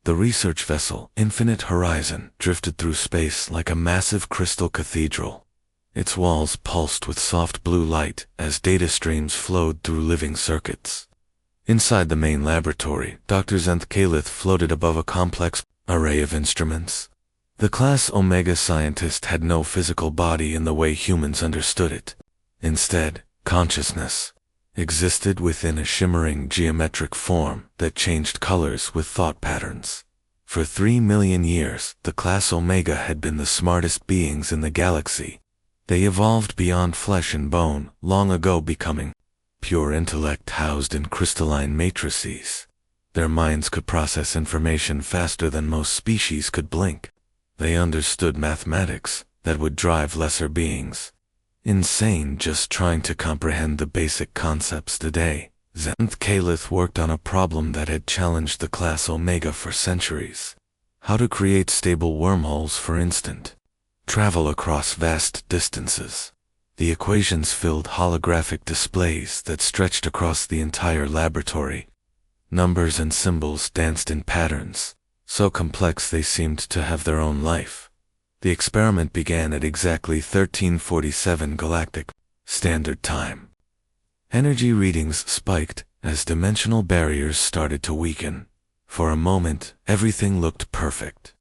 The research vessel, Infinite Horizon, drifted through space like a massive crystal cathedral. Its walls pulsed with soft blue light as data streams flowed through living circuits. Inside the main laboratory, Dr. Zenth Kalith floated above a complex array of instruments. The Class Omega scientist had no physical body in the way humans understood it. Instead, consciousness existed within a shimmering geometric form that changed colors with thought patterns. For 3 million years, the Class Omega had been the smartest beings in the galaxy. They evolved beyond flesh and bone, long ago becoming pure intellect housed in crystalline matrices. Their minds could process information faster than most species could blink. They understood mathematics that would drive lesser beings insane just trying to comprehend the basic concepts today. Zenth Kalith worked on a problem that had challenged the Class Omega for centuries. How to create stable wormholes for instant travel across vast distances. The equations filled holographic displays that stretched across the entire laboratory. Numbers and symbols danced in patterns, so complex they seemed to have their own life. The experiment began at exactly 1347 Galactic Standard Time. Energy readings spiked as dimensional barriers started to weaken. For a moment, everything looked perfect.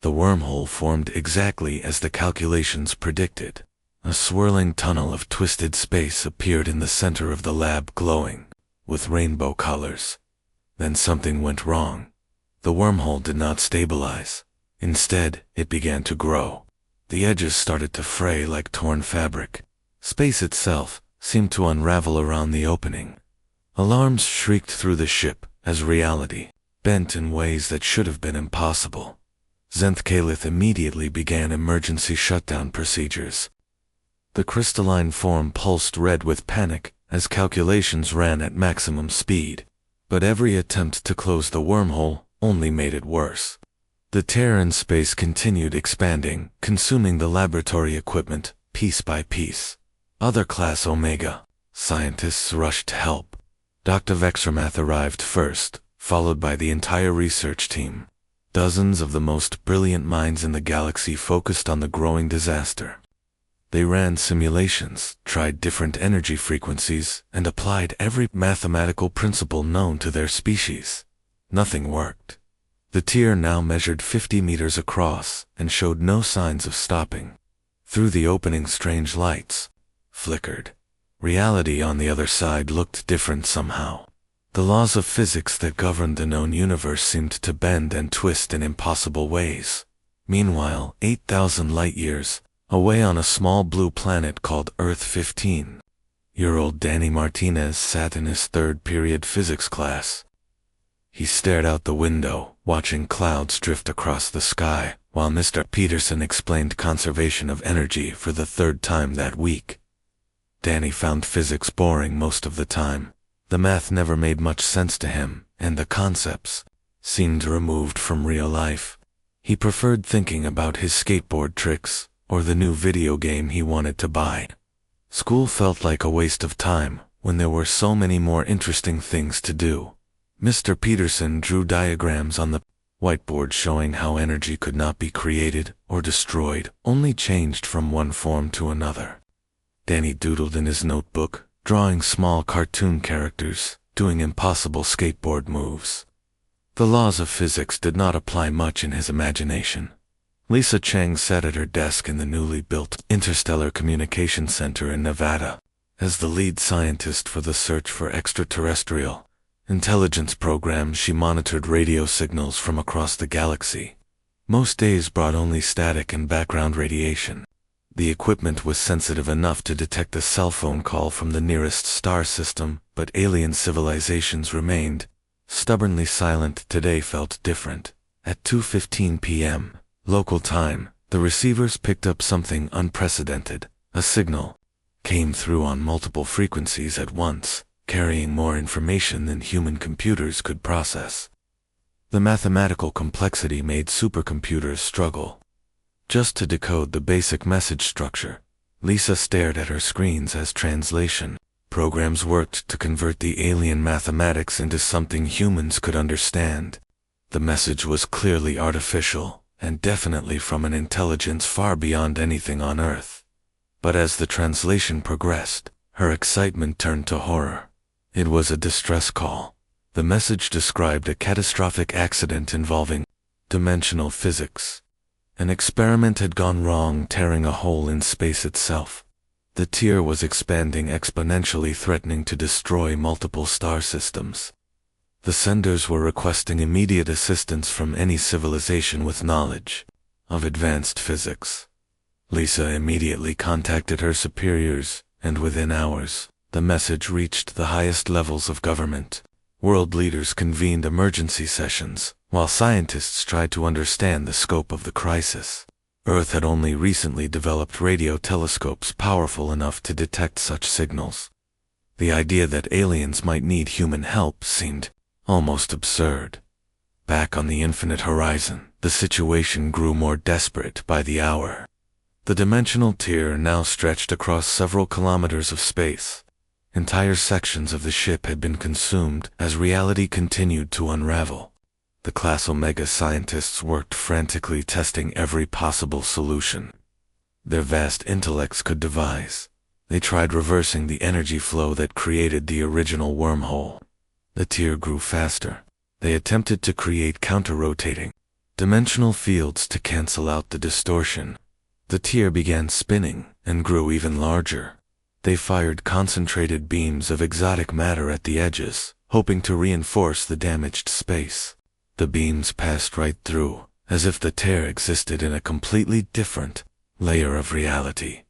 The wormhole formed exactly as the calculations predicted. A swirling tunnel of twisted space appeared in the center of the lab, glowing with rainbow colors. Then something went wrong. The wormhole did not stabilize. Instead, it began to grow. The edges started to fray like torn fabric. Space itself seemed to unravel around the opening. Alarms shrieked through the ship as reality bent in ways that should have been impossible. Zenth Kalith immediately began emergency shutdown procedures. The crystalline form pulsed red with panic as calculations ran at maximum speed. But every attempt to close the wormhole only made it worse. The tear in space continued expanding, consuming the laboratory equipment piece by piece. Other Class Omega scientists rushed to help. Dr. Vexramath arrived first, followed by the entire research team. Dozens of the most brilliant minds in the galaxy focused on the growing disaster. They ran simulations, tried different energy frequencies, and applied every mathematical principle known to their species. Nothing worked. The tear now measured 50 meters across and showed no signs of stopping. Through the opening, strange lights flickered. Reality on the other side looked different somehow. The laws of physics that governed the known universe seemed to bend and twist in impossible ways. Meanwhile, 8,000 light-years away on a small blue planet called Earth 15-year-old Danny Martinez sat in his third-period physics class. He stared out the window, watching clouds drift across the sky, while Mr. Peterson explained conservation of energy for the third time that week. Danny found physics boring most of the time. The math never made much sense to him, and the concepts seemed removed from real life. He preferred thinking about his skateboard tricks, or the new video game he wanted to buy. School felt like a waste of time, when there were so many more interesting things to do. Mr. Peterson drew diagrams on the whiteboard showing how energy could not be created or destroyed, only changed from one form to another. Danny doodled in his notebook, drawing small cartoon characters, doing impossible skateboard moves. The laws of physics did not apply much in his imagination. Lisa Chang sat at her desk in the newly built Interstellar Communication Center in Nevada. As the lead scientist for the search for extraterrestrial intelligence program, she monitored radio signals from across the galaxy. Most days brought only static and background radiation. The equipment was sensitive enough to detect a cell phone call from the nearest star system, but alien civilizations remained stubbornly silent. Today felt different. At 2:15 p.m. local time, the receivers picked up something unprecedented. A signal came through on multiple frequencies at once, carrying more information than human computers could process. The mathematical complexity made supercomputers struggle. Just to decode the basic message structure, Lisa stared at her screens as translation programs worked to convert the alien mathematics into something humans could understand. The message was clearly artificial, and definitely from an intelligence far beyond anything on Earth. But as the translation progressed, her excitement turned to horror. It was a distress call. The message described a catastrophic accident involving dimensional physics. An experiment had gone wrong, tearing a hole in space itself. The tier was expanding exponentially, threatening to destroy multiple star systems. The senders were requesting immediate assistance from any civilization with knowledge of advanced physics. Lisa immediately contacted her superiors, and within hours, the message reached the highest levels of government. World leaders convened emergency sessions, while scientists tried to understand the scope of the crisis. Earth had only recently developed radio telescopes powerful enough to detect such signals. The idea that aliens might need human help seemed almost absurd. Back on the infinite horizon, the situation grew more desperate by the hour. The dimensional tier now stretched across several kilometers of space. Entire sections of the ship had been consumed as reality continued to unravel. The Class Omega scientists worked frantically, testing every possible solution their vast intellects could devise. They tried reversing the energy flow that created the original wormhole. The tier grew faster. They attempted to create counter-rotating dimensional fields to cancel out the distortion. The tier began spinning and grew even larger. They fired concentrated beams of exotic matter at the edges, hoping to reinforce the damaged space. The beams passed right through, as if the tear existed in a completely different layer of reality.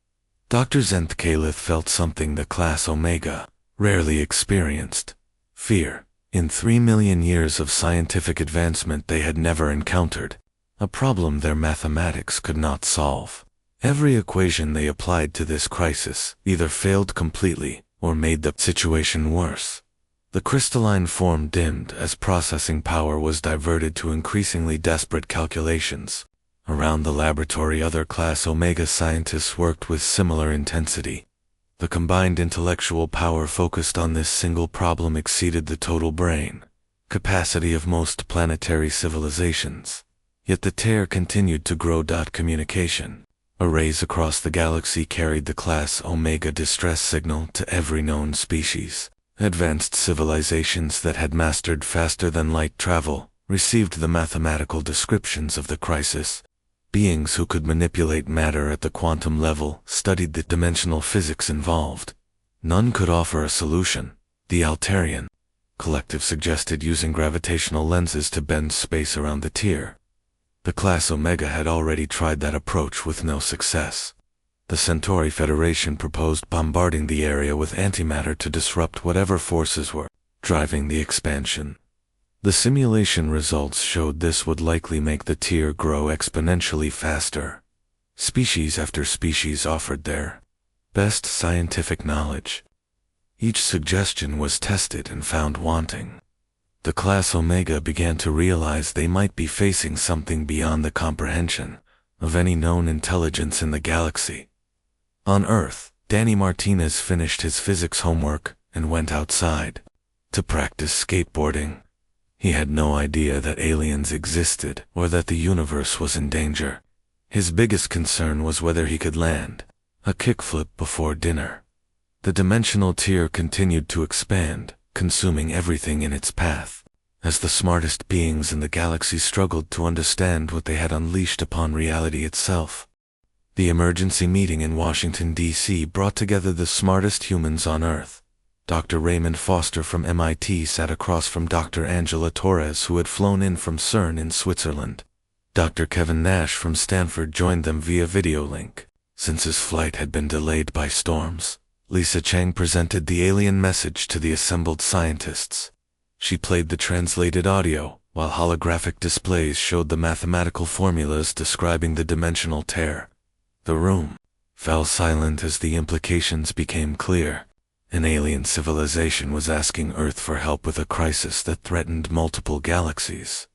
Dr. Zenth-Calith felt something the Class Omega rarely experienced: fear. In 3 million years of scientific advancement, they had never encountered a problem their mathematics could not solve. Every equation they applied to this crisis either failed completely or made the situation worse. The crystalline form dimmed as processing power was diverted to increasingly desperate calculations. Around the laboratory, other Class Omega scientists worked with similar intensity. The combined intellectual power focused on this single problem exceeded the total brain capacity of most planetary civilizations. Yet the tear continued to grow. Communication arrays across the galaxy carried the Class Omega distress signal to every known species. Advanced civilizations that had mastered faster than light travel received the mathematical descriptions of the crisis. Beings who could manipulate matter at the quantum level studied the dimensional physics involved. None could offer a solution. The Altarian collective suggested using gravitational lenses to bend space around the tier. The Class Omega had already tried that approach with no success. The Centauri Federation proposed bombarding the area with antimatter to disrupt whatever forces were driving the expansion. The simulation results showed this would likely make the tier grow exponentially faster. Species after species offered their best scientific knowledge. Each suggestion was tested and found wanting. The Class Omega began to realize they might be facing something beyond the comprehension of any known intelligence in the galaxy. On Earth, Danny Martinez finished his physics homework and went outside to practice skateboarding. He had no idea that aliens existed or that the universe was in danger. His biggest concern was whether he could land a kickflip before dinner. The dimensional tier continued to expand, consuming everything in its path, as the smartest beings in the galaxy struggled to understand what they had unleashed upon reality itself. The emergency meeting in Washington, D.C. brought together the smartest humans on Earth. Dr. Raymond Foster from MIT sat across from Dr. Angela Torres, who had flown in from CERN in Switzerland. Dr. Kevin Nash from Stanford joined them via video link, since his flight had been delayed by storms. Lisa Chang presented the alien message to the assembled scientists. She played the translated audio, while holographic displays showed the mathematical formulas describing the dimensional tear. The room fell silent as the implications became clear. An alien civilization was asking Earth for help with a crisis that threatened multiple galaxies.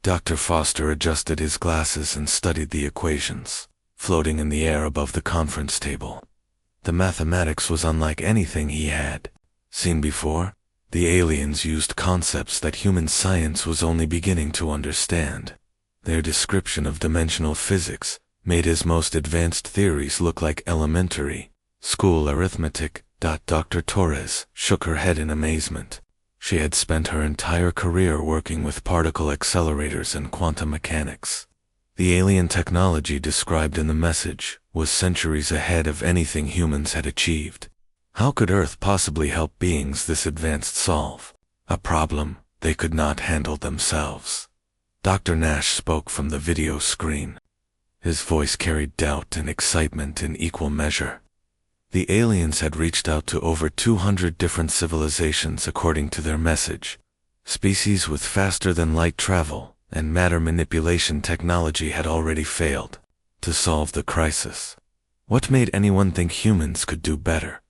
Dr. Foster adjusted his glasses and studied the equations, floating in the air above the conference table. The mathematics was unlike anything he had seen before. The aliens used concepts that human science was only beginning to understand. Their description of dimensional physics made his most advanced theories look like elementary school arithmetic. Dr. Torres shook her head in amazement. She had spent her entire career working with particle accelerators and quantum mechanics. The alien technology described in the message was centuries ahead of anything humans had achieved. How could Earth possibly help beings this advanced solve a problem they could not handle themselves? Dr. Nash spoke from the video screen. His voice carried doubt and excitement in equal measure. The aliens had reached out to over 200 different civilizations according to their message. Species with faster-than-light travel and matter manipulation technology had already failed to solve the crisis. What made anyone think humans could do better?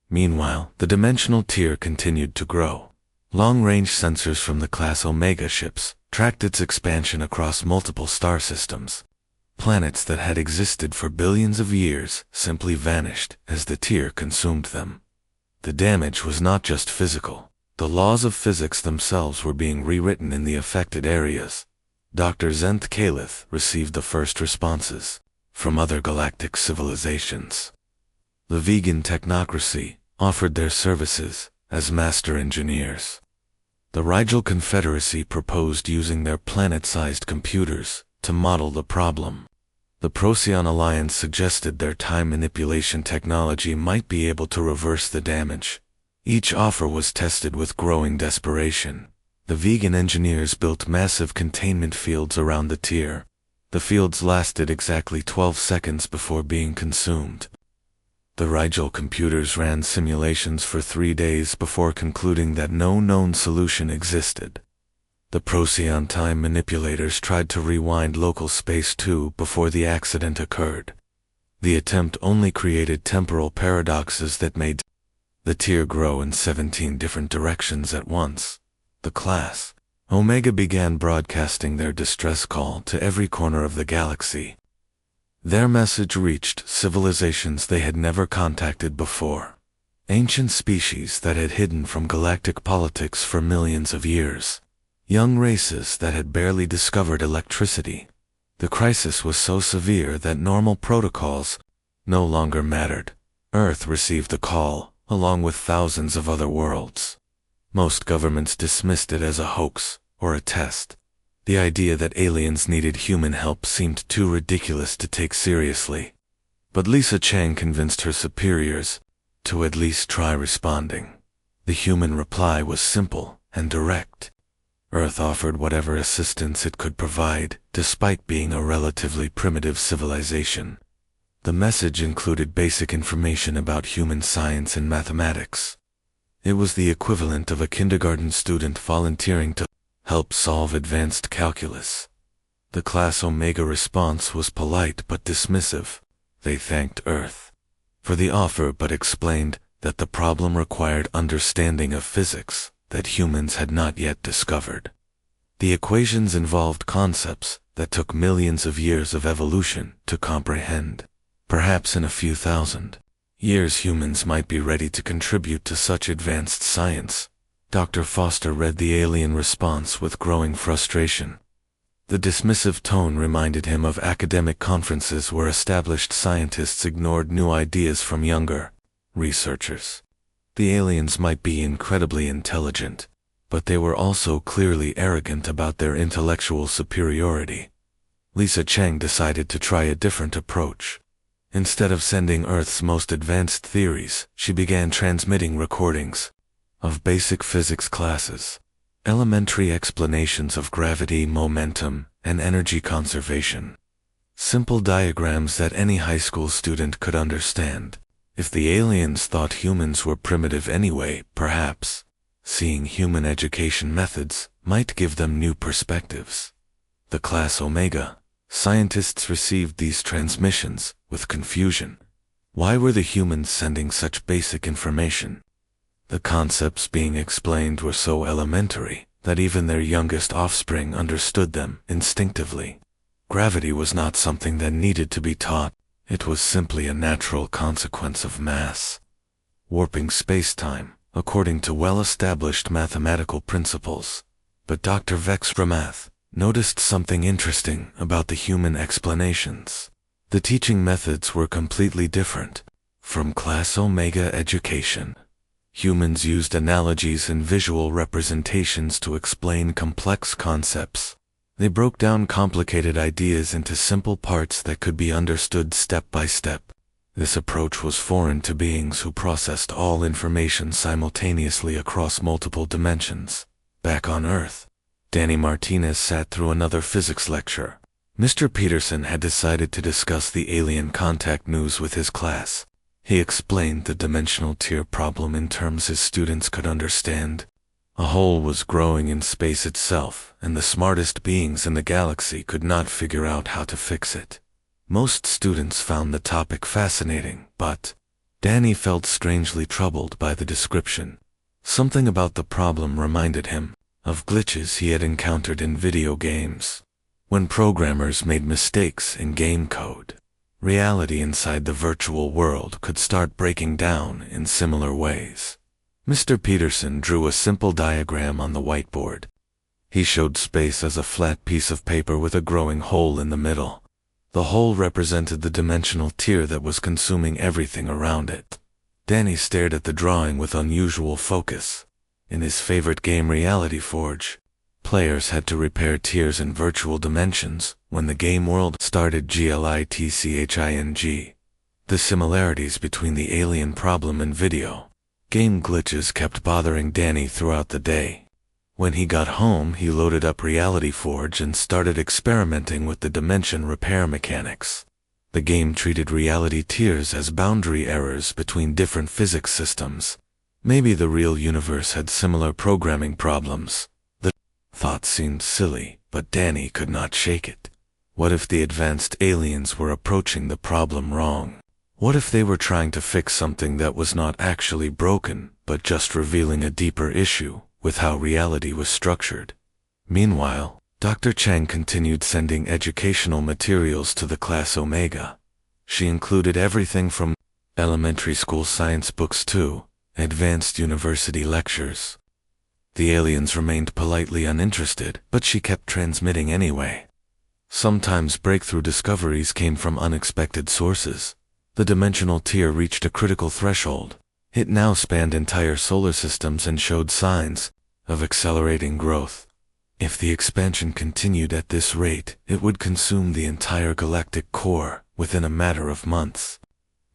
Meanwhile, the dimensional tier continued to grow. Long-range sensors from the Class Omega ships tracked its expansion across multiple star systems. Planets that had existed for billions of years simply vanished as the tier consumed them. The damage was not just physical. The laws of physics themselves were being rewritten in the affected areas. Dr. Zenth Kalith received the first responses from other galactic civilizations. The vegan technocracy offered their services as master engineers. The Rigel Confederacy proposed using their planet-sized computers to model the problem. The Procyon Alliance suggested their time manipulation technology might be able to reverse the damage. Each offer was tested with growing desperation. The vegan engineers built massive containment fields around the tier. The fields lasted exactly 12 seconds before being consumed. The Rigel computers ran simulations for 3 days before concluding that no known solution existed. The Procyon time manipulators tried to rewind local space too before the accident occurred. The attempt only created temporal paradoxes that made the tier grow in 17 different directions at once. The Class Omega began broadcasting their distress call to every corner of the galaxy. Their message reached civilizations they had never contacted before. Ancient species that had hidden from galactic politics for millions of years. Young races that had barely discovered electricity. The crisis was so severe that normal protocols no longer mattered. Earth received the call, along with thousands of other worlds. Most governments dismissed it as a hoax or a test. The idea that aliens needed human help seemed too ridiculous to take seriously. But Lisa Chang convinced her superiors to at least try responding. The human reply was simple and direct. Earth offered whatever assistance it could provide, despite being a relatively primitive civilization. The message included basic information about human science and mathematics. It was the equivalent of a kindergarten student volunteering to help solve advanced calculus. The Class Omega response was polite but dismissive. They thanked Earth for the offer but explained that the problem required understanding of physics that humans had not yet discovered. The equations involved concepts that took millions of years of evolution to comprehend. Perhaps in a few thousand years humans might be ready to contribute to such advanced science. Dr. Foster read the alien response with growing frustration. The dismissive tone reminded him of academic conferences where established scientists ignored new ideas from younger researchers. The aliens might be incredibly intelligent, but they were also clearly arrogant about their intellectual superiority. Lisa Chang decided to try a different approach. Instead of sending Earth's most advanced theories, she began transmitting recordings of basic physics classes, elementary explanations of gravity, momentum, and energy conservation. Simple diagrams that any high school student could understand. If the aliens thought humans were primitive anyway, perhaps seeing human education methods might give them new perspectives. The Class Omega scientists received these transmissions with confusion. Why were the humans sending such basic information? The concepts being explained were so elementary that even their youngest offspring understood them instinctively. Gravity was not something that needed to be taught. It was simply a natural consequence of mass. Warping space-time, according to well-established mathematical principles. But Dr. Vexramath noticed something interesting about the human explanations. The teaching methods were completely different. From Class Omega education, humans used analogies and visual representations to explain complex concepts. They broke down complicated ideas into simple parts that could be understood step by step. This approach was foreign to beings who processed all information simultaneously across multiple dimensions. Back on Earth, Danny Martinez sat through another physics lecture. Mr. Peterson had decided to discuss the alien contact news with his class. He explained the dimensional tier problem in terms his students could understand. A hole was growing in space itself, and the smartest beings in the galaxy could not figure out how to fix it. Most students found the topic fascinating, but Danny felt strangely troubled by the description. Something about the problem reminded him of glitches he had encountered in video games. When programmers made mistakes in game code, reality inside the virtual world could start breaking down in similar ways. Mr. Peterson drew a simple diagram on the whiteboard. He showed space as a flat piece of paper with a growing hole in the middle. The hole represented the dimensional tier that was consuming everything around it. Danny stared at the drawing with unusual focus. In his favorite game Reality Forge, players had to repair tiers in virtual dimensions when the game world started glitching. The similarities between the alien problem and video game glitches kept bothering Danny throughout the day. When he got home, he loaded up Reality Forge and started experimenting with the dimension repair mechanics. The game treated reality tiers as boundary errors between different physics systems. Maybe the real universe had similar programming problems. The thought seemed silly, but Danny could not shake it. What if the advanced aliens were approaching the problem wrong? What if they were trying to fix something that was not actually broken, but just revealing a deeper issue with how reality was structured? Meanwhile, Dr. Chang continued sending educational materials to the Class Omega. She included everything from elementary school science books to advanced university lectures. The aliens remained politely uninterested, but she kept transmitting anyway. Sometimes breakthrough discoveries came from unexpected sources. The dimensional tier reached a critical threshold. It now spanned entire solar systems and showed signs of accelerating growth. If the expansion continued at this rate, it would consume the entire galactic core within a matter of months.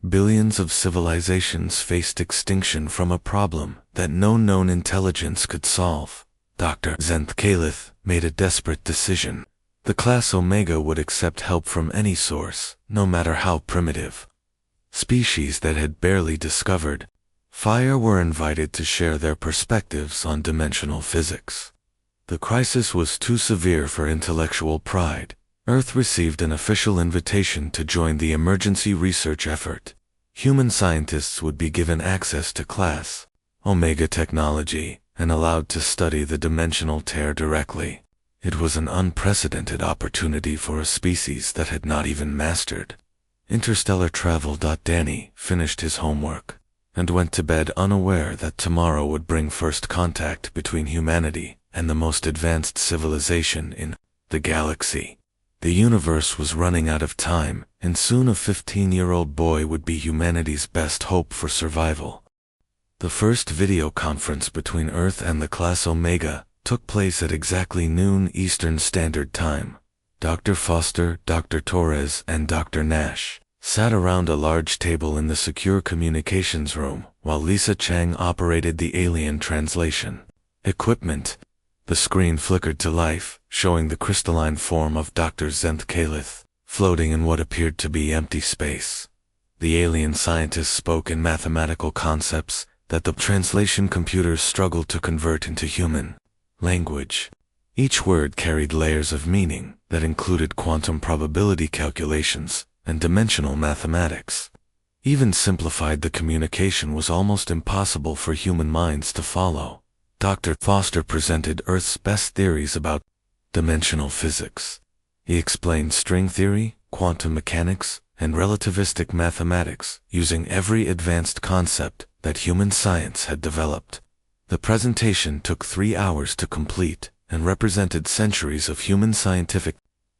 Billions of civilizations faced extinction from a problem that no known intelligence could solve. Dr. Zenth made a desperate decision. The Class Omega would accept help from any source, no matter how primitive. Species that had barely discovered fire were invited to share their perspectives on dimensional physics. The crisis was too severe for intellectual pride. Earth received an official invitation to join the emergency research effort. Human scientists would be given access to Class Omega technology and allowed to study the dimensional tear directly. It was an unprecedented opportunity for a species that had not even mastered interstellar travel. Danny finished his homework and went to bed unaware that tomorrow would bring first contact between humanity and the most advanced civilization in the galaxy. The universe was running out of time, and soon a 15-year-old boy would be humanity's best hope for survival. The first video conference between Earth and the Class Omega took place at exactly noon Eastern Standard Time. Dr. Foster, Dr. Torres, and Dr. Nash sat around a large table in the secure communications room while Lisa Chang operated the alien translation equipment. The screen flickered to life, showing the crystalline form of Dr. Zenth floating in what appeared to be empty space. The alien scientists spoke in mathematical concepts that the translation computers struggled to convert into human language. Each word carried layers of meaning that included quantum probability calculations and dimensional mathematics. Even simplified, the communication was almost impossible for human minds to follow. Dr. Foster presented Earth's best theories about dimensional physics. He explained string theory, quantum mechanics, and relativistic mathematics, using every advanced concept that human science had developed. The presentation took 3 hours to complete and represented centuries of human scientific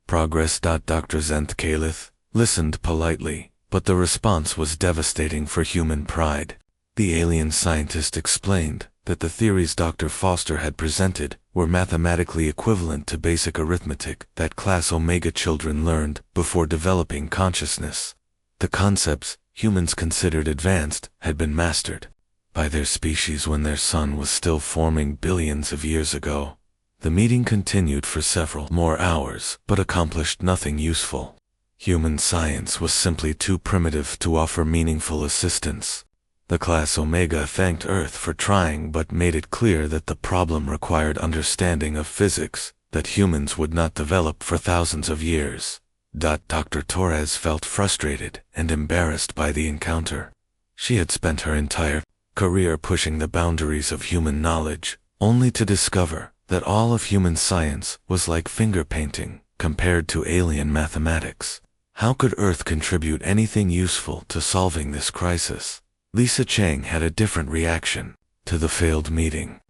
progress. Dr. Zenth listened politely, but the response was devastating for human pride. The alien scientist explained that the theories Dr. Foster had presented were mathematically equivalent to basic arithmetic that Class Omega children learned before developing consciousness. The concepts humans considered advanced had been mastered by their species when their sun was still forming billions of years ago. The meeting continued for several more hours, but accomplished nothing useful. Human science was simply too primitive to offer meaningful assistance. The Class Omega thanked Earth for trying but made it clear that the problem required understanding of physics that humans would not develop for thousands of years. Dr. Torres felt frustrated and embarrassed by the encounter. She had spent her entire career pushing the boundaries of human knowledge, only to discover that all of human science was like finger painting compared to alien mathematics. How could Earth contribute anything useful to solving this crisis? Lisa Chang had a different reaction to the failed meeting.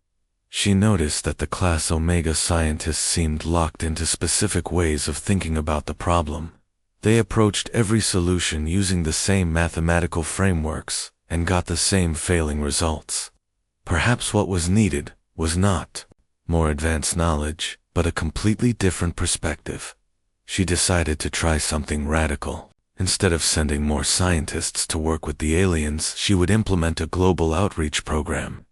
She noticed that the Class Omega scientists seemed locked into specific ways of thinking about the problem. They approached every solution using the same mathematical frameworks and got the same failing results. Perhaps what was needed was not more advanced knowledge, but a completely different perspective. She decided to try something radical. Instead of sending more scientists to work with the aliens, she would implement a global outreach program.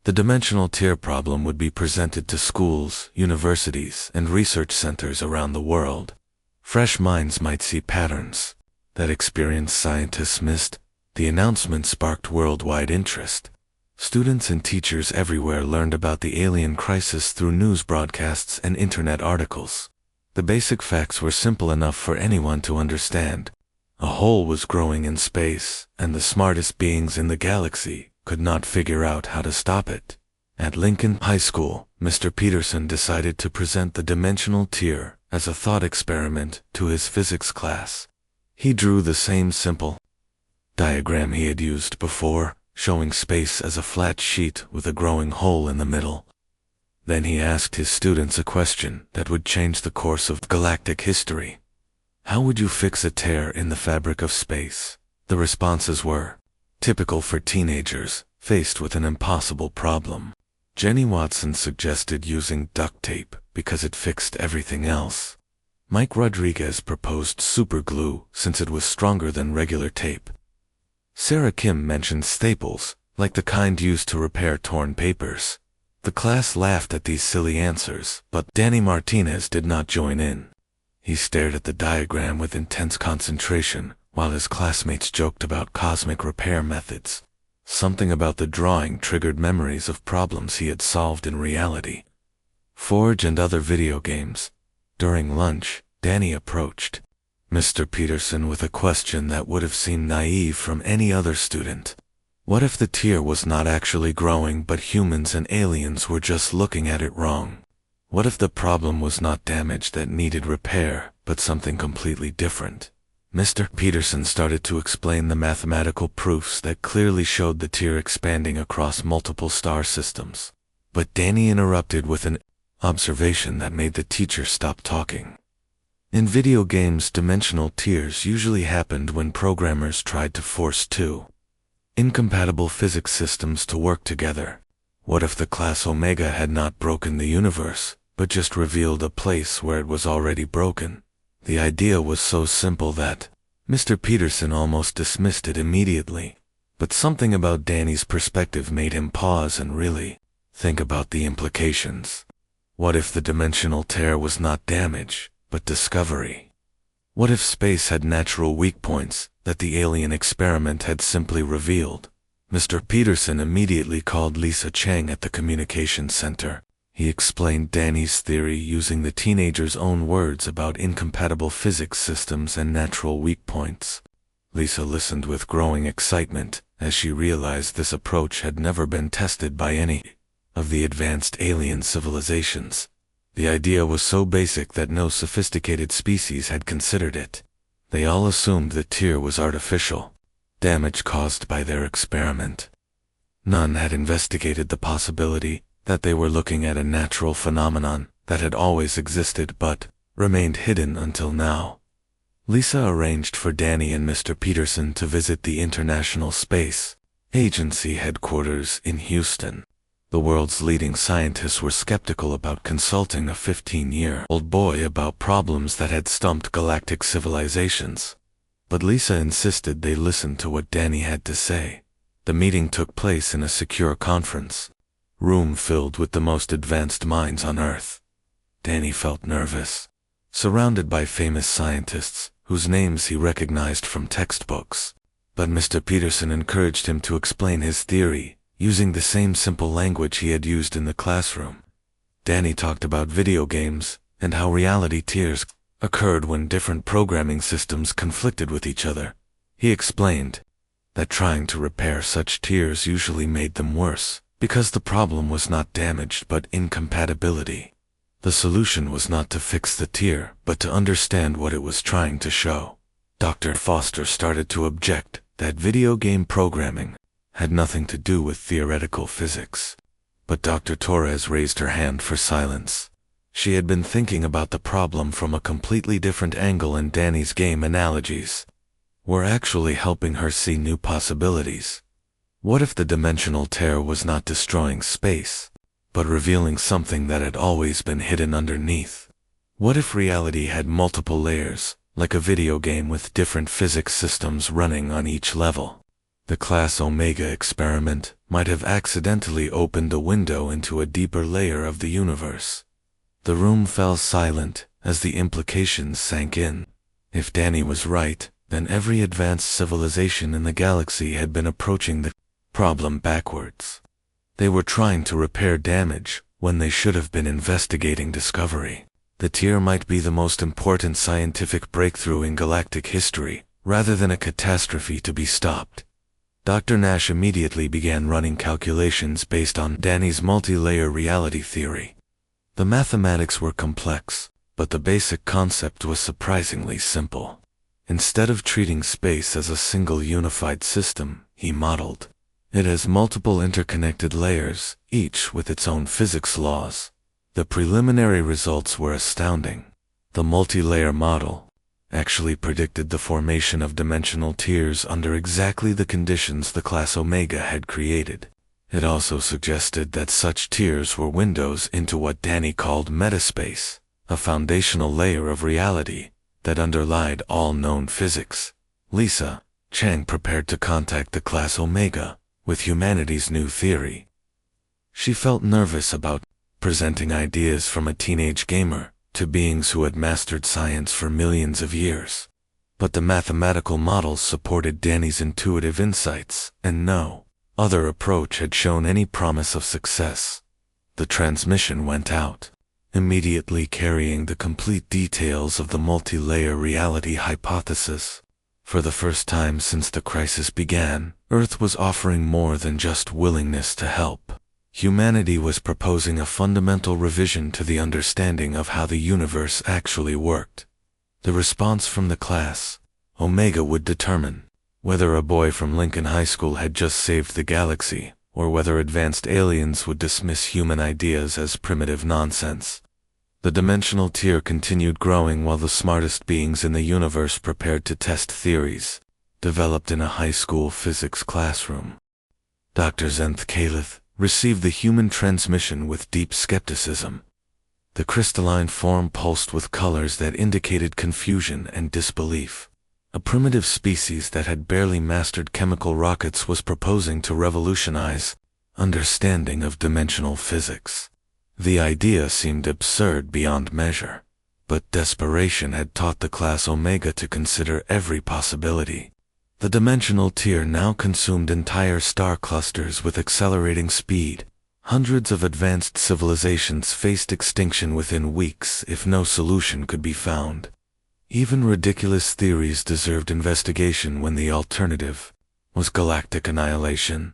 The dimensional tier problem would be presented to schools, universities, and research centers around the world. Fresh minds might see patterns that experienced scientists missed. The announcement sparked worldwide interest. Students and teachers everywhere learned about the alien crisis through news broadcasts and internet articles. The basic facts were simple enough for anyone to understand. A hole was growing in space, and the smartest beings in the galaxy could not figure out how to stop it. At Lincoln High School, Mr. Peterson decided to present the dimensional tier as a thought experiment to his physics class. He drew the same simple diagram he had used before, showing space as a flat sheet with a growing hole in the middle. Then he asked his students a question that would change the course of galactic history. How would you fix a tear in the fabric of space? The responses were typical for teenagers faced with an impossible problem. Jenny Watson suggested using duct tape because it fixed everything else. Mike Rodriguez proposed superglue since it was stronger than regular tape. Sarah Kim mentioned staples, like the kind used to repair torn papers. The class laughed at these silly answers, but Danny Martinez did not join in. He stared at the diagram with intense concentration, while his classmates joked about cosmic repair methods. Something about the drawing triggered memories of problems he had solved in reality. Forge and other video games. During lunch, Danny approached Mr. Peterson with a question that would have seemed naive from any other student. What if the tier was not actually growing but humans and aliens were just looking at it wrong? What if the problem was not damage that needed repair, but something completely different? Mr. Peterson started to explain the mathematical proofs that clearly showed the tier expanding across multiple star systems. But Danny interrupted with an observation that made the teacher stop talking. In video games, dimensional tiers usually happened when programmers tried to force two incompatible physics systems to work together. What if the Class Omega had not broken the universe, but just revealed a place where it was already broken? The idea was so simple that Mr. Peterson almost dismissed it immediately. But something about Danny's perspective made him pause and really think about the implications. What if the dimensional tear was not damage, but discovery? What if space had natural weak points that the alien experiment had simply revealed? Mr. Peterson immediately called Lisa Chang at the communications center. He explained Danny's theory using the teenager's own words about incompatible physics systems and natural weak points. Lisa listened with growing excitement as she realized this approach had never been tested by any of the advanced alien civilizations. The idea was so basic that no sophisticated species had considered it. They all assumed the tier was artificial, damage caused by their experiment. None had investigated the possibility that they were looking at a natural phenomenon that had always existed but remained hidden until now. Lisa arranged for Danny and Mr. Peterson to visit the International Space Agency headquarters in Houston. The world's leading scientists were skeptical about consulting a 15-year-old boy about problems that had stumped galactic civilizations. But Lisa insisted they listen to what Danny had to say. The meeting took place in a secure conference room filled with the most advanced minds on Earth. Danny felt nervous. Surrounded by famous scientists, whose names he recognized from textbooks. But Mr. Peterson encouraged him to explain his theory, using the same simple language he had used in the classroom. Danny talked about video games, and how reality tears occurred when different programming systems conflicted with each other. He explained that trying to repair such tears usually made them worse, because the problem was not damaged but incompatibility. The solution was not to fix the tear, but to understand what it was trying to show. Dr. Foster started to object that video game programming had nothing to do with theoretical physics. But Dr. Torres raised her hand for silence. She had been thinking about the problem from a completely different angle, and Danny's game analogies were actually helping her see new possibilities. What if the dimensional tear was not destroying space, but revealing something that had always been hidden underneath? What if reality had multiple layers, like a video game with different physics systems running on each level? The Class Omega experiment might have accidentally opened a window into a deeper layer of the universe. The room fell silent as the implications sank in. If Danny was right, then every advanced civilization in the galaxy had been approaching the problem backwards. They were trying to repair damage when they should have been investigating discovery. The tear might be the most important scientific breakthrough in galactic history, rather than a catastrophe to be stopped. Dr. Nash immediately began running calculations based on Danny's multi-layer reality theory. The mathematics were complex, but the basic concept was surprisingly simple. Instead of treating space as a single unified system, he modeled it as multiple interconnected layers, each with its own physics laws. The preliminary results were astounding. The multi-layer model actually predicted the formation of dimensional tiers under exactly the conditions the Class Omega had created. It also suggested that such tiers were windows into what Danny called metaspace, a foundational layer of reality that underlied all known physics. Lisa Chang prepared to contact the Class Omega with humanity's new theory. She felt nervous about presenting ideas from a teenage gamer to beings who had mastered science for millions of years. But the mathematical models supported Danny's intuitive insights, and no other approach had shown any promise of success. The transmission went out, immediately carrying the complete details of the multi-layer reality hypothesis. For the first time since the crisis began, Earth was offering more than just willingness to help. Humanity was proposing a fundamental revision to the understanding of how the universe actually worked. The response from the Class Omega would determine whether a boy from Lincoln High School had just saved the galaxy, or whether advanced aliens would dismiss human ideas as primitive nonsense. The dimensional tier continued growing while the smartest beings in the universe prepared to test theories developed in a high school physics classroom. Dr. Zenth Kalith received the human transmission with deep skepticism. The crystalline form pulsed with colors that indicated confusion and disbelief. A primitive species that had barely mastered chemical rockets was proposing to revolutionize understanding of dimensional physics. The idea seemed absurd beyond measure, but desperation had taught the Class Omega to consider every possibility. The dimensional tier now consumed entire star clusters with accelerating speed. Hundreds of advanced civilizations faced extinction within weeks if no solution could be found. Even ridiculous theories deserved investigation when the alternative was galactic annihilation.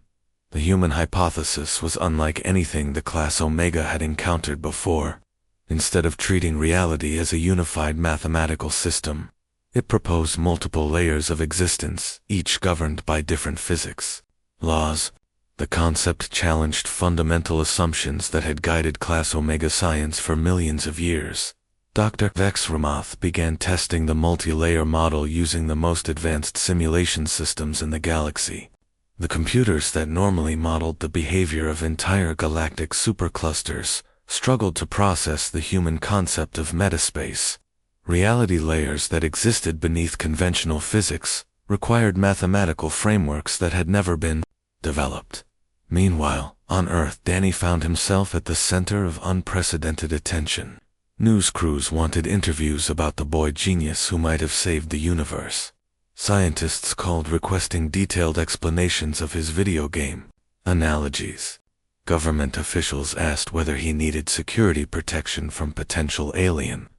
The human hypothesis was unlike anything the Class Omega had encountered before. Instead of treating reality as a unified mathematical system, it proposed multiple layers of existence, each governed by different physics laws. The concept challenged fundamental assumptions that had guided Class Omega science for millions of years. Dr. Vexramoth began testing the multi-layer model using the most advanced simulation systems in the galaxy. The computers that normally modeled the behavior of entire galactic superclusters struggled to process the human concept of metaspace. Reality layers that existed beneath conventional physics required mathematical frameworks that had never been developed. Meanwhile, on Earth, Danny found himself at the center of unprecedented attention. News crews wanted interviews about the boy genius who might have saved the universe. Scientists called requesting detailed explanations of his video game analogies. Government officials asked whether he needed security protection from potential alien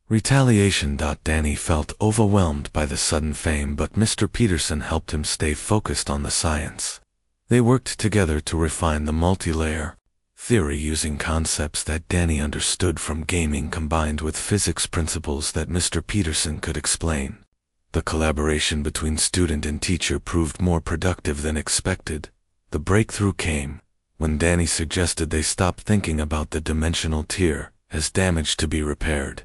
retaliation. Danny felt overwhelmed by the sudden fame, but Mr. Peterson helped him stay focused on the science. They worked together to refine the multi-layer theory using concepts that Danny understood from gaming combined with physics principles that Mr. Peterson could explain. The collaboration between student and teacher proved more productive than expected. The breakthrough came when Danny suggested they stop thinking about the dimensional tier as damage to be repaired.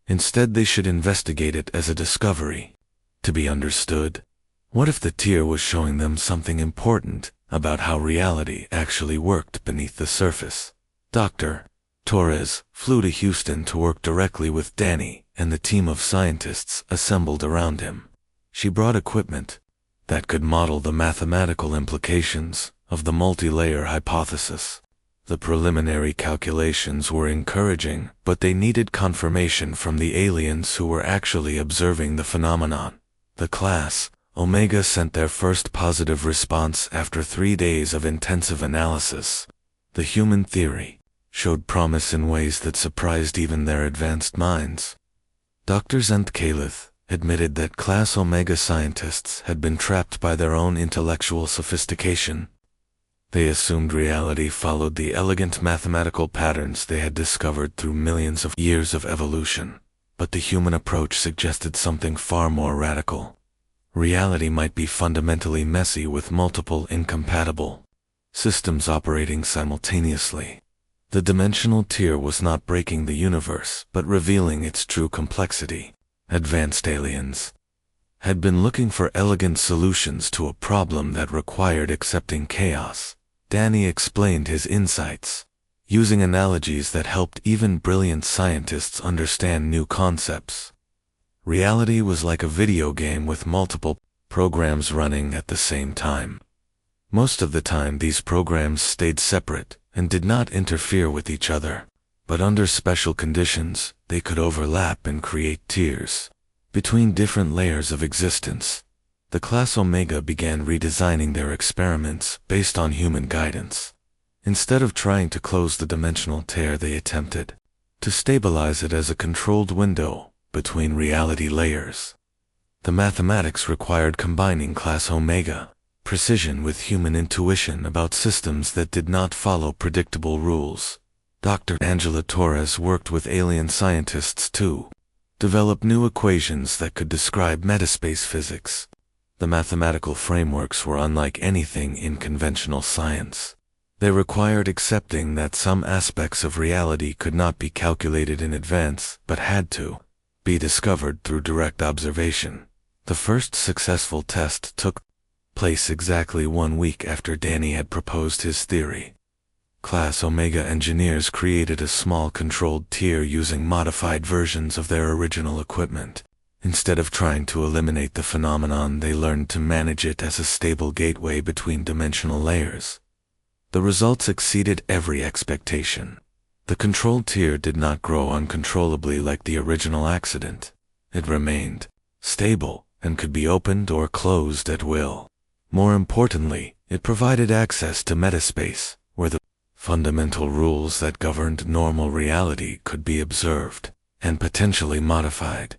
Instead, they should investigate it as a discovery to be understood. What if the tier was showing them something important about how reality actually worked beneath the surface? Dr. Torres flew to Houston to work directly with Danny and the team of scientists assembled around him. She brought equipment that could model the mathematical implications of the multi-layer hypothesis. The preliminary calculations were encouraging, but they needed confirmation from the aliens who were actually observing the phenomenon. The Class Omega sent their first positive response after 3 days of intensive analysis. The human theory showed promise in ways that surprised even their advanced minds. Dr. Zentkalith admitted that Class Omega scientists had been trapped by their own intellectual sophistication. They assumed reality followed the elegant mathematical patterns they had discovered through millions of years of evolution. But the human approach suggested something far more radical. Reality might be fundamentally messy with multiple incompatible systems operating simultaneously. The dimensional tier was not breaking the universe, but revealing its true complexity. Advanced aliens had been looking for elegant solutions to a problem that required accepting chaos. Danny explained his insights, using analogies that helped even brilliant scientists understand new concepts. Reality was like a video game with multiple programs running at the same time. Most of the time these programs stayed separate and did not interfere with each other, but under special conditions, they could overlap and create tiers between different layers of existence. The Class Omega began redesigning their experiments based on human guidance. Instead of trying to close the dimensional tear, they attempted to stabilize it as a controlled window between reality layers. The mathematics required combining Class Omega precision with human intuition about systems that did not follow predictable rules. Dr. Angela Torres worked with alien scientists to develop new equations that could describe metaspace physics. The mathematical frameworks were unlike anything in conventional science. They required accepting that some aspects of reality could not be calculated in advance, but had to be discovered through direct observation. The first successful test took place exactly 1 week after Danny had proposed his theory. Class Omega engineers created a small controlled tier using modified versions of their original equipment. Instead of trying to eliminate the phenomenon, they learned to manage it as a stable gateway between dimensional layers. The results exceeded every expectation. The controlled tier did not grow uncontrollably like the original accident. It remained stable and could be opened or closed at will. More importantly, it provided access to metaspace, where the fundamental rules that governed normal reality could be observed and potentially modified.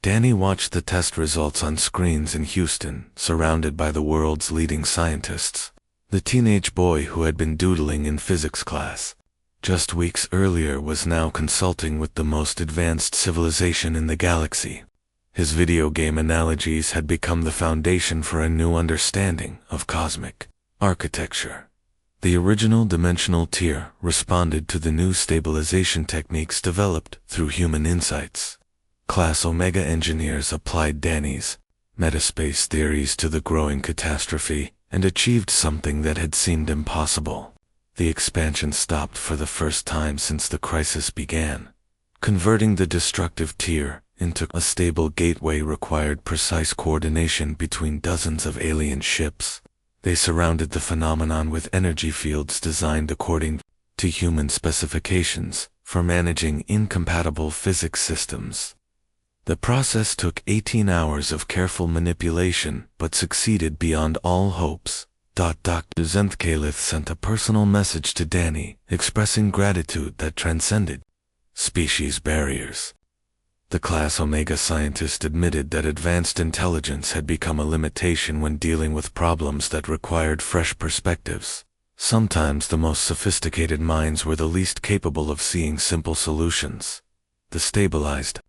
Danny watched the test results on screens in Houston, surrounded by the world's leading scientists. The teenage boy who had been doodling in physics class just weeks earlier was now consulting with the most advanced civilization in the galaxy. His video game analogies had become the foundation for a new understanding of cosmic Architecture. The original dimensional tier responded to the new stabilization techniques developed through human insights. Class Omega engineers applied Danny's metaspace theories to the growing catastrophe and achieved something that had seemed impossible. The expansion stopped for the first time since the crisis began. Converting the destructive tier into a stable gateway required precise coordination between dozens of alien ships. They surrounded the phenomenon with energy fields designed according to human specifications for managing incompatible physics systems. The process took 18 hours of careful manipulation but succeeded beyond all hopes. Dr. Zenthkalith sent a personal message to Danny expressing gratitude that transcended species barriers. The Class Omega scientist admitted that advanced intelligence had become a limitation when dealing with problems that required fresh perspectives. Sometimes the most sophisticated minds were the least capable of seeing simple solutions. The stabilized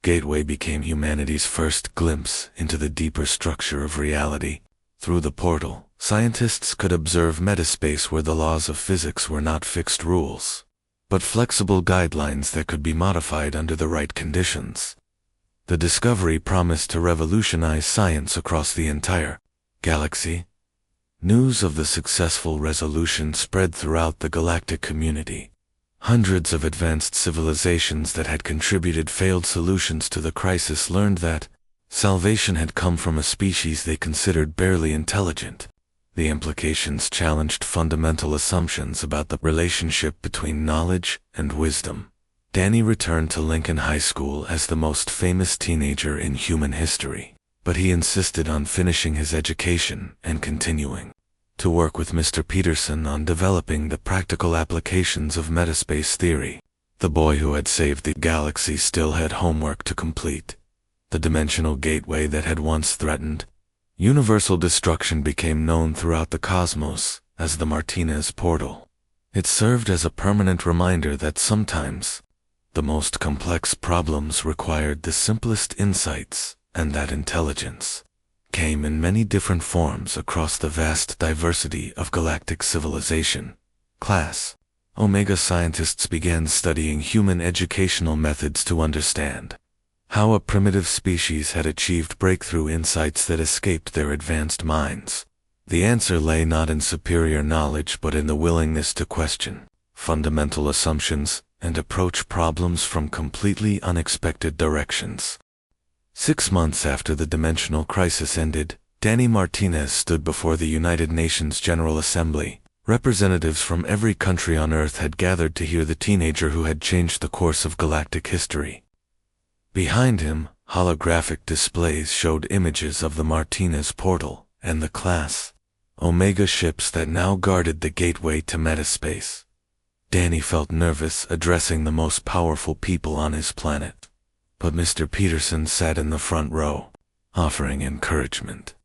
gateway became humanity's first glimpse into the deeper structure of reality. Through the portal, scientists could observe metaspace where the laws of physics were not fixed rules, but flexible guidelines that could be modified under the right conditions. The discovery promised to revolutionize science across the entire galaxy. News of the successful resolution spread throughout the galactic community. Hundreds of advanced civilizations that had contributed failed solutions to the crisis learned that salvation had come from a species they considered barely intelligent. The implications challenged fundamental assumptions about the relationship between knowledge and wisdom. Danny returned to Lincoln High School as the most famous teenager in human history, but he insisted on finishing his education and continuing to work with Mr. Peterson on developing the practical applications of metaspace theory. The boy who had saved the galaxy still had homework to complete. The dimensional gateway that had once threatened universal destruction became known throughout the cosmos as the Martinez Portal. It served as a permanent reminder that sometimes the most complex problems required the simplest insights, and that intelligence came in many different forms across the vast diversity of galactic civilization. Class Omega scientists began studying human educational methods to understand how a primitive species had achieved breakthrough insights that escaped their advanced minds. The answer lay not in superior knowledge but in the willingness to question fundamental assumptions and approach problems from completely unexpected directions. 6 months after the dimensional crisis ended, Danny Martinez stood before the United Nations General Assembly. Representatives from every country on Earth had gathered to hear the teenager who had changed the course of galactic history. Behind him, holographic displays showed images of the Martinez portal and the Class Omega ships that now guarded the gateway to metaspace. Danny felt nervous addressing the most powerful people on his planet, but Mr. Peterson sat in the front row, offering encouragement.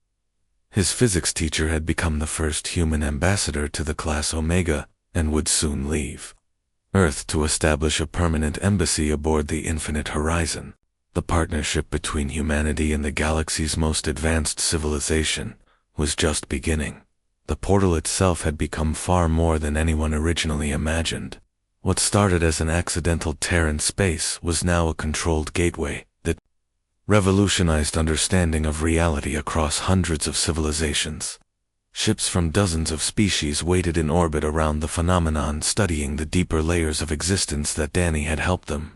His physics teacher had become the first human ambassador to the Class Omega and would soon leave Earth to establish a permanent embassy aboard the Infinite Horizon. The partnership between humanity and the galaxy's most advanced civilization was just beginning. The portal itself had become far more than anyone originally imagined. What started as an accidental tear in space was now a controlled gateway that revolutionized understanding of reality across hundreds of civilizations. Ships from dozens of species waited in orbit around the phenomenon, studying the deeper layers of existence that Danny had helped them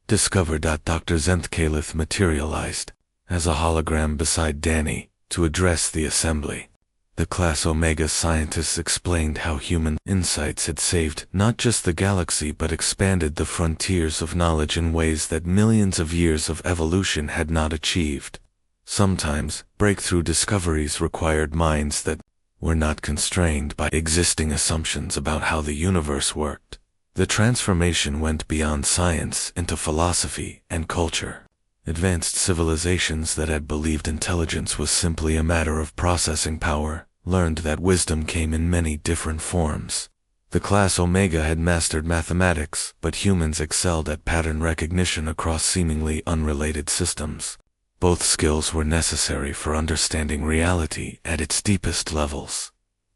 discover. Dr. Zenthkalith materialized as a hologram beside Danny to address the assembly. The Class Omega scientists explained how human insights had saved not just the galaxy but expanded the frontiers of knowledge in ways that millions of years of evolution had not achieved. Sometimes, breakthrough discoveries required minds that were not constrained by existing assumptions about how the universe worked. The transformation went beyond science into philosophy and culture. Advanced civilizations that had believed intelligence was simply a matter of processing power learned that wisdom came in many different forms. The Class Omega had mastered mathematics, but humans excelled at pattern recognition across seemingly unrelated systems. Both skills were necessary for understanding reality at its deepest levels.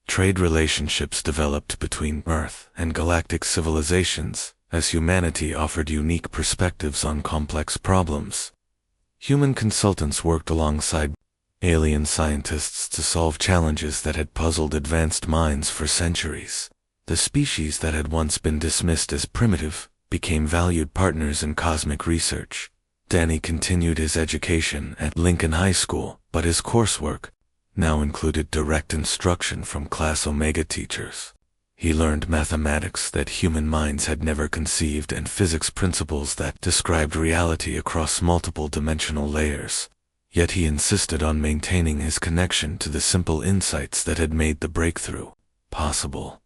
Trade relationships developed between Earth and galactic civilizations, as humanity offered unique perspectives on complex problems. Human consultants worked alongside alien scientists to solve challenges that had puzzled advanced minds for centuries. The species that had once been dismissed as primitive became valued partners in cosmic research. Danny continued his education at Lincoln High School, but his coursework now included direct instruction from Class Omega teachers. He learned mathematics that human minds had never conceived and physics principles that described reality across multiple dimensional layers. Yet he insisted on maintaining his connection to the simple insights that had made the breakthrough possible.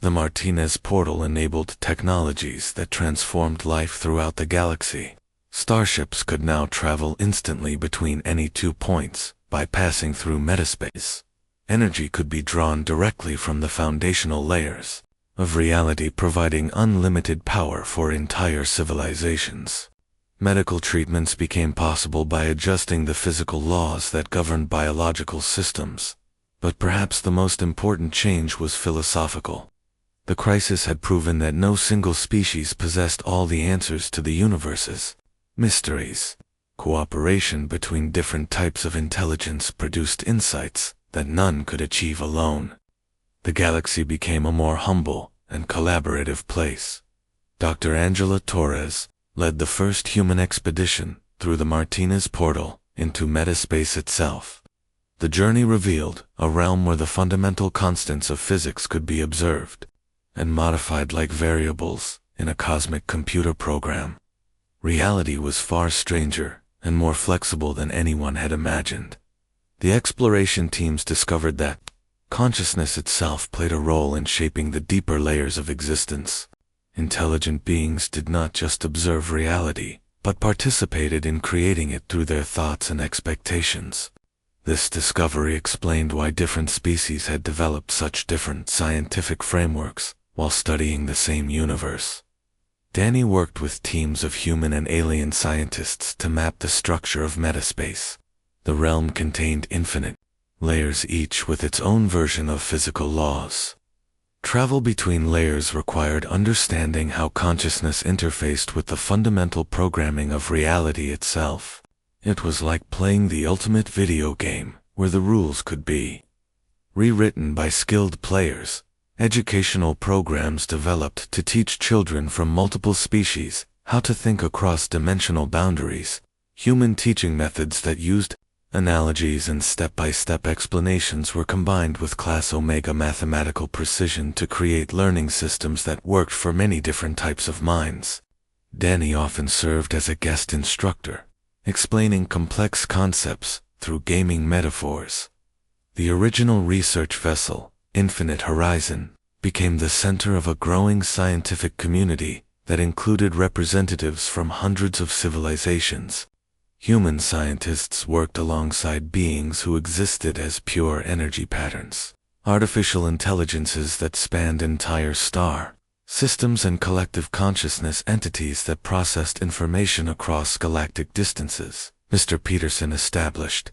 The Martinez portal enabled technologies that transformed life throughout the galaxy. Starships could now travel instantly between any 2 points by passing through metaspace. Energy could be drawn directly from the foundational layers of reality, providing unlimited power for entire civilizations. Medical treatments became possible by adjusting the physical laws that governed biological systems. But perhaps the most important change was philosophical. The crisis had proven that no single species possessed all the answers to the universe's mysteries. Cooperation between different types of intelligence produced insights that none could achieve alone. The galaxy became a more humble and collaborative place. Dr. Angela Torres led the first human expedition through the Martinez portal into metaspace itself. The journey revealed a realm where the fundamental constants of physics could be observed and modified like variables in a cosmic computer program. Reality was far stranger and more flexible than anyone had imagined. The exploration teams discovered that consciousness itself played a role in shaping the deeper layers of existence. Intelligent beings did not just observe reality, but participated in creating it through their thoughts and expectations. This discovery explained why different species had developed such different scientific frameworks while studying the same universe. Danny worked with teams of human and alien scientists to map the structure of metaspace. The realm contained infinite layers, each with its own version of physical laws. Travel between layers required understanding how consciousness interfaced with the fundamental programming of reality itself. It was like playing the ultimate video game, where the rules could be rewritten by skilled players. Educational programs developed to teach children from multiple species how to think across dimensional boundaries. Human teaching methods that used analogies and step-by-step explanations were combined with Class Omega mathematical precision to create learning systems that worked for many different types of minds. Danny often served as a guest instructor, explaining complex concepts through gaming metaphors. The original research vessel, Infinite Horizon, became the center of a growing scientific community that included representatives from hundreds of civilizations. Human scientists worked alongside beings who existed as pure energy patterns, artificial intelligences that spanned entire star systems, and collective consciousness entities that processed information across galactic distances. Mr. Peterson established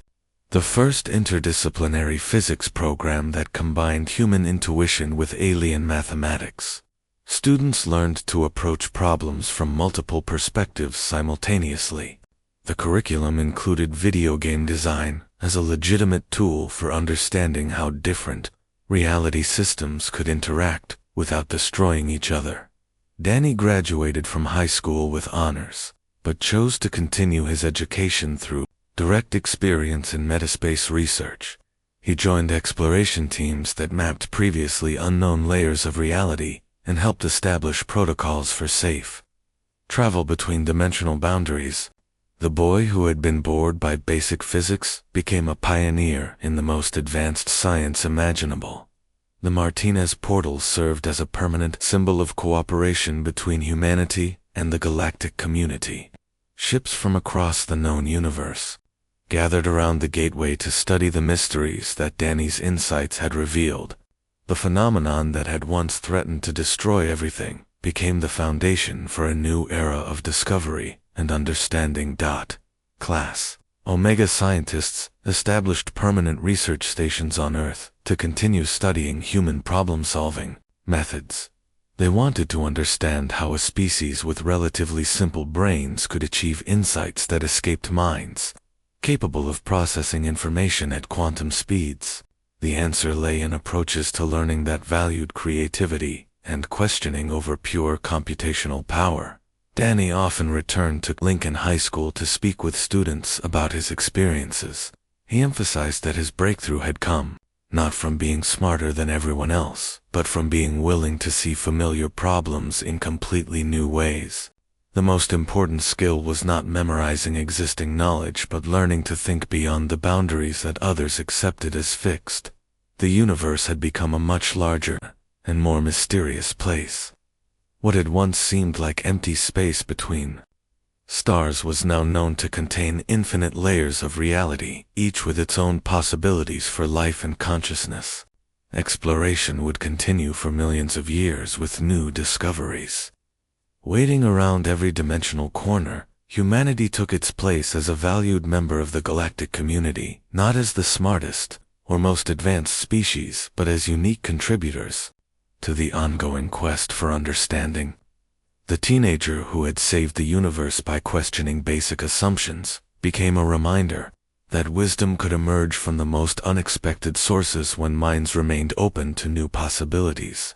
the first interdisciplinary physics program that combined human intuition with alien mathematics. Students learned to approach problems from multiple perspectives simultaneously. The curriculum included video game design as a legitimate tool for understanding how different reality systems could interact without destroying each other. Danny graduated from high school with honors, but chose to continue his education through direct experience in metaspace research. He joined exploration teams that mapped previously unknown layers of reality and helped establish protocols for safe travel between dimensional boundaries. The boy who had been bored by basic physics became a pioneer in the most advanced science imaginable. The Martinez portal served as a permanent symbol of cooperation between humanity and the galactic community. Ships from across the known universe gathered around the gateway to study the mysteries that Danny's insights had revealed. The phenomenon that had once threatened to destroy everything became the foundation for a new era of discovery and understanding. Class Omega scientists established permanent research stations on Earth to continue studying human problem-solving methods. They wanted to understand how a species with relatively simple brains could achieve insights that escaped minds, capable of processing information at quantum speeds. The answer lay in approaches to learning that valued creativity and questioning over pure computational power. Danny often returned to Lincoln High School to speak with students about his experiences. He emphasized that his breakthrough had come, not from being smarter than everyone else, but from being willing to see familiar problems in completely new ways. The most important skill was not memorizing existing knowledge but learning to think beyond the boundaries that others accepted as fixed. The universe had become a much larger and more mysterious place. What had once seemed like empty space between stars was now known to contain infinite layers of reality, each with its own possibilities for life and consciousness. Exploration would continue for millions of years with new discoveries. Waiting around every dimensional corner, humanity took its place as a valued member of the galactic community, not as the smartest or most advanced species, but as unique contributors to the ongoing quest for understanding. The teenager who had saved the universe by questioning basic assumptions became a reminder that wisdom could emerge from the most unexpected sources when minds remained open to new possibilities.